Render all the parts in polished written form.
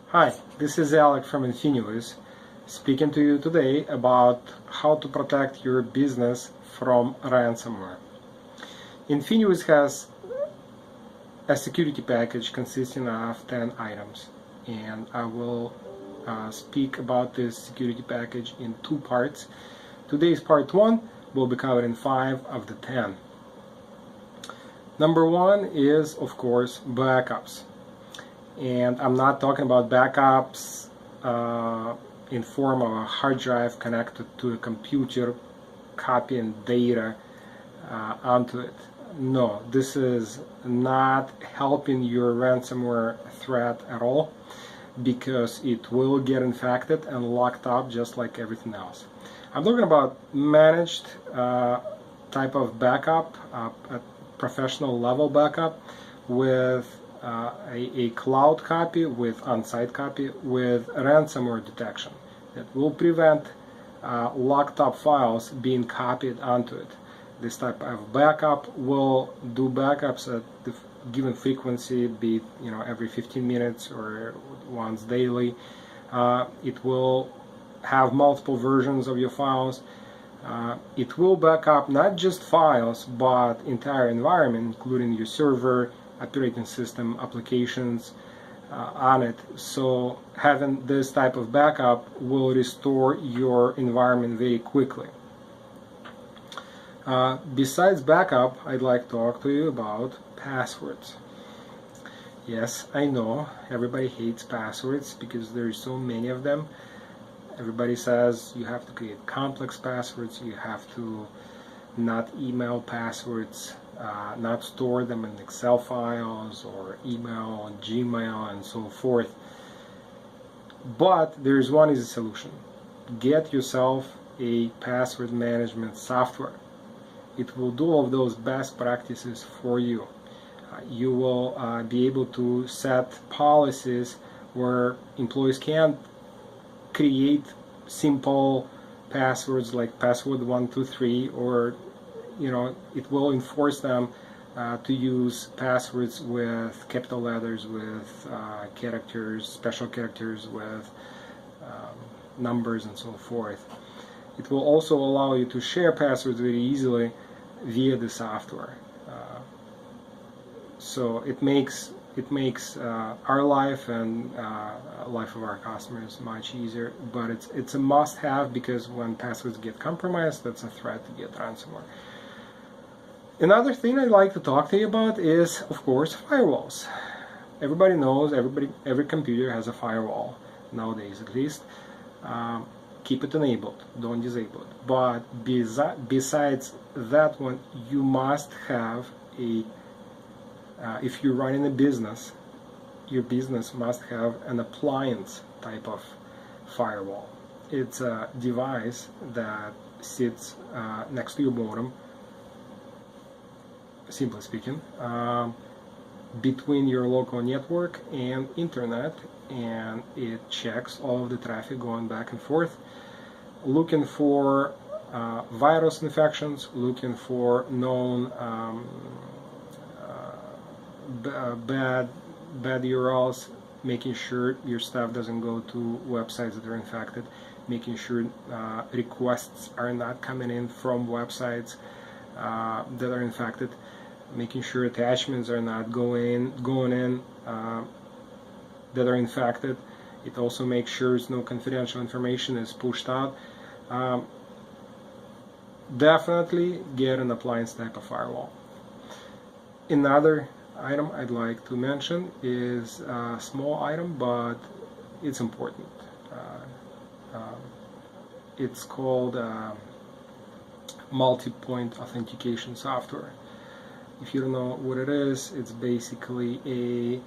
Hi, this is Alex from Infiniwiz, speaking to you today about how to protect your business from ransomware. Infiniwiz has a security package consisting of 10 items, and I will speak about this security package in two parts. Today's part 1 will be covering 5 of the 10. Number 1 is, of course, backups. And I'm not talking about backups in form of a hard drive connected to a computer copying data onto it. No, this is not helping your ransomware threat at all, because it will get infected and locked up just like everything else. I'm talking about managed type of backup, a professional level backup with a cloud copy, with on-site copy, with ransomware detection that will prevent locked up files being copied onto it. This type of backup will do backups at the given frequency, be it, every 15 minutes or once daily. It will have multiple versions of your files. It will back up not just files but entire environment, including your server, operating system, applications on it. So having this type of backup will restore your environment very quickly. Besides backup, I'd like to talk to you about passwords. Yes, I know everybody hates passwords because there's so many of them. Everybody says you have to create complex passwords, you have to not email passwords, not store them in Excel files or email, Gmail, and so forth. But there's one easy solution. Get yourself a password management software. It will do all of those best practices for you. You will be able to set policies where employees can't create simple passwords like password 123, or it will enforce them to use passwords with capital letters, with characters, special characters, with numbers, and so forth. It will also allow you to share passwords very easily via the software. So it makes our life and life of our customers much easier, but it's a must-have, because when passwords get compromised, that's a threat to get ransomware. Another thing I'd like to talk to you about is, of course, firewalls. Everybody knows, every computer has a firewall nowadays, at least. Keep it enabled, don't disable it. But besides that one, you must have if you're running a business, your business must have an appliance type of firewall. It's a device that sits next to your modem, simply speaking, between your local network and internet, and it checks all of the traffic going back and forth, looking for virus infections, looking for known bad URLs, making sure your stuff doesn't go to websites that are infected, making sure requests are not coming in from websites that are infected, making sure attachments are not going in that are infected. It also makes sure no confidential information is pushed out. Definitely get an appliance type of firewall. Another item I'd like to mention is a small item, but it's important. It's called multi-point authentication software. If you don't know what it is, it's basically a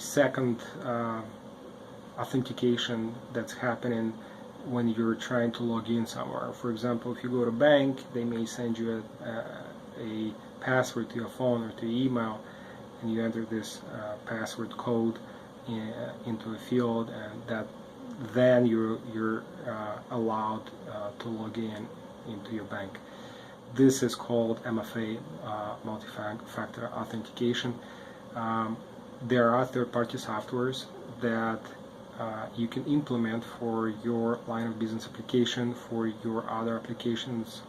second authentication that's happening when you're trying to log in somewhere. For example, if you go to a bank, they may send you a password to your phone or to your email, and you enter this password code into a field, and then you're allowed to log in into your bank. This is called MFA, multi-factor authentication. There are third-party softwares that you can implement for your line of business application, for your other applications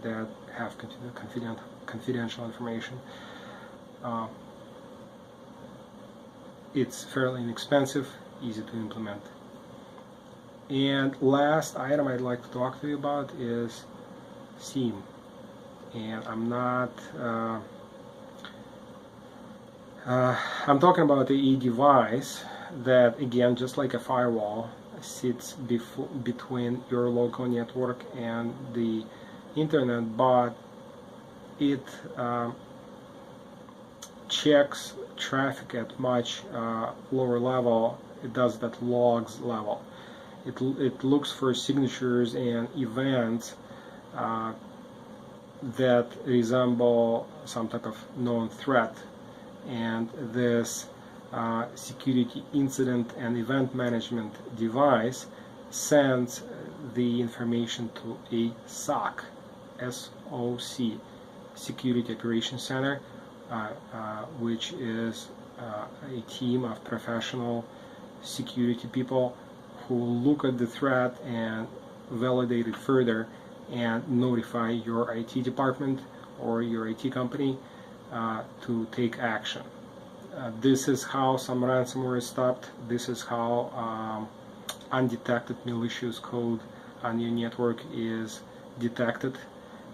that have confidential information. It's fairly inexpensive, easy to implement. And last item I'd like to talk to you about is SIEM. And I'm talking about a device that, again, just like a firewall, sits between your local network and the internet, but it checks traffic at much lower level. It does that logs level. It looks for signatures and events that resemble some type of known threat, and this security incident and event management device sends the information to a SOC, SOC, Security Operations Center, which is a team of professional security people who look at the threat and validate it further and notify your IT department or your IT company to take action. This is how some ransomware is stopped. This is how undetected malicious code on your network is detected,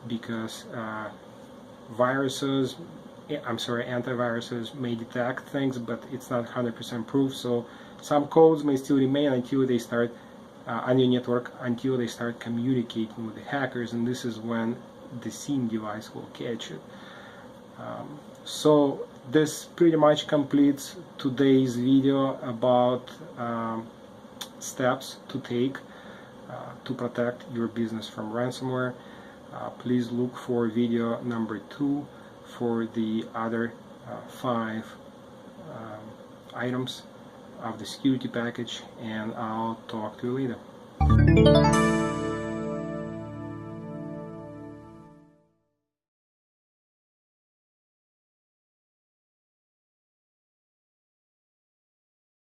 because antiviruses may detect things, but it's not 100% proof. So some codes may still remain until they start on your network, until they start communicating with the hackers, and this is when the SIEM device will catch it. So this pretty much completes today's video about steps to take to protect your business from ransomware. Please look for video number 2 for the other 5 items of the security package, and I'll talk to you later.